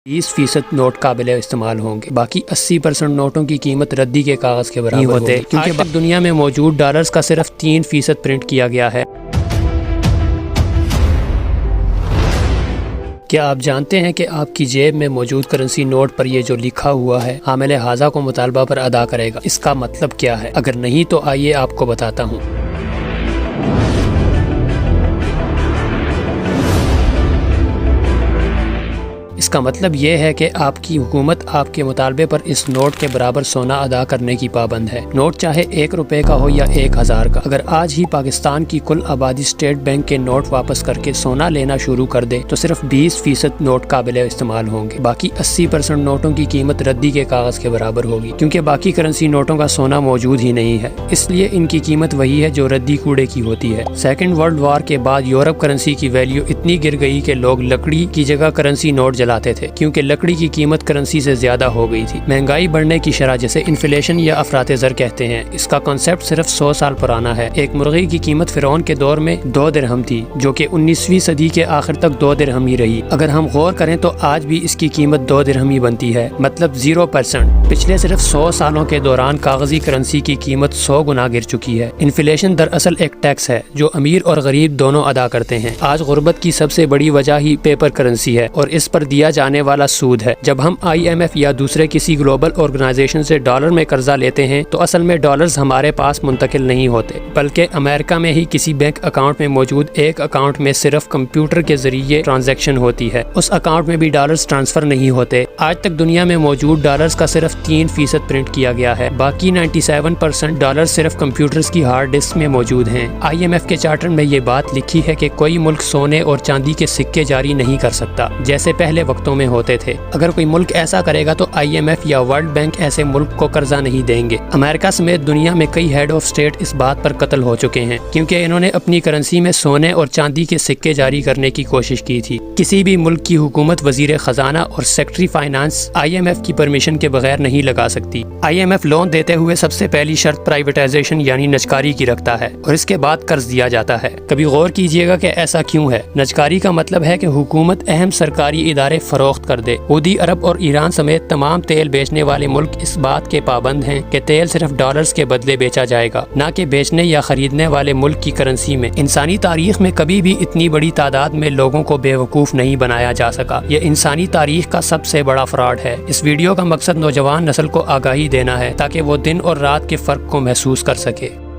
20% note काबिल इस्तेमाल होंगे, बाकी 80% नोटों की कीमत रद्दी के कागज़ के बराबर होते हैं, क्योंकि अब दुनिया में मौजूद डॉलर्स का सिर्फ 3% प्रिंट किया गया है। क्या आप जानते हैं कि आपकी जेब में मौजूद करेंसी नोट पर ये जो लिखा हुआ है हामिल हाजा को मुतालबा पर अदा करेगा? इसका मतलब क्या है? अगर नहीं तो आइए आपको बताता हूँ। इसका मतलब ये है कि आपकी हुकूमत आपके मुतालबे पर इस नोट के बराबर सोना अदा करने की पाबंद है। नोट चाहे 1 रुपए का हो या 1000 का। अगर आज ही पाकिस्तान की कुल आबादी स्टेट बैंक के नोट वापस करके सोना लेना शुरू कर दे तो सिर्फ 20% नोट काबिल इस्तेमाल होंगे, बाकी 80% नोटों की कीमत रद्दी के कागज के बराबर होगी, क्योंकि बाकी करेंसी नोटों का सोना मौजूद ही नहीं है। इसलिए इनकी कीमत वही है जो रद्दी कूड़े की होती है। सेकेंड वर्ल्ड वार के बाद यूरोप करेंसी की वैल्यू इतनी गिर गई कि लोग लकड़ी की जगह करेंसी नोट जलाते थे, क्योंकि लकड़ी की कीमत करेंसी से ज्यादा हो गई थी। महंगाई बढ़ने की शरह, जिसे इन्फ्लेशन या अफरात ज़र कहते हैं, इसका कॉन्सेप्ट सिर्फ 100 साल पुराना है। एक मुर्गी की कीमत फिरौन के दौर में 2 दिरहम थी, जो कि 19वीं सदी के आखिर तक 2 दिरहम ही रही। अगर हम गौर करें तो आज भी इसकी कीमत 2 दिरहम ही बनती है, मतलब 0%। पिछले सिर्फ 100 सालों के दौरान कागजी करेंसी की कीमत 100 गुना गिर चुकी है। इन्फ्लेशन दरअसल एक टैक्स है जो अमीर और गरीब दोनों अदा करते हैं। आज गुर्बत की सबसे बड़ी वजह ही पेपर करेंसी है और इस पर दिया जाने वाला सूद है। जब हम IMF या दूसरे किसी ग्लोबल ऑर्गेनाइजेशन से डॉलर में कर्जा लेते हैं तो असल में डॉलर्स हमारे पास मुंतकिल नहीं होते, बल्कि अमेरिका में ही किसी बैंक अकाउंट में मौजूद एक अकाउंट में सिर्फ कंप्यूटर के जरिए ट्रांजैक्शन होती है। उस अकाउंट में भी डॉलर्स ट्रांसफर नहीं होते। आज तक दुनिया में मौजूद डॉलर्स का सिर्फ 3% प्रिंट किया गया है, बाकी 97% डॉलर सिर्फ कंप्यूटर्स की हार्ड डिस्क में मौजूद हैं। IMF के चार्टर में ये बात लिखी है कि कोई मुल्क सोने और चांदी के सिक्के जारी नहीं कर सकता जैसे पहले वक्तों में होते थे। अगर कोई मुल्क ऐसा करेगा तो IMF या वर्ल्ड बैंक ऐसे मुल्क को कर्जा नहीं देंगे। अमेरिका समेत दुनिया में कई हेड ऑफ स्टेट इस बात पर कत्ल हो चुके हैं, क्योंकि इन्होंने अपनी करेंसी में सोने और चांदी के सिक्के जारी करने की कोशिश की थी। किसी भी मुल्क की हुकूमत वजीर खजाना और सेक्रेटरी फाइनेंस IMF की परमिशन के बगैर नहीं लगा सकती। IMF लोन देते हुए सबसे पहली शर्त प्राइवेटाइजेशन यानी नजकारी की रखता है और इसके बाद कर्ज दिया जाता है। कभी गौर कीजिएगा कि ऐसा क्यों है। नजकारी का मतलब है कि हुकूमत अहम सरकारी इदारे फरोख्त कर दे। सऊदी अरब और ईरान समेत तमाम तेल बेचने वाले मुल्क इस बात के पाबंद हैं कि तेल सिर्फ डॉलर्स के बदले बेचा जाएगा, ना कि बेचने या खरीदने वाले मुल्क की करेंसी में। इंसानी तारीख में कभी भी इतनी बड़ी तादाद में लोगों को बेवकूफ़ नहीं बनाया जा सका। ये इंसानी तारीख का सबसे बड़ा फ्रॉड है। इस वीडियो का मकसद नौजवान नस्ल को आगाही देना है ताकि वो दिन और रात के फ़र्क को महसूस कर सके।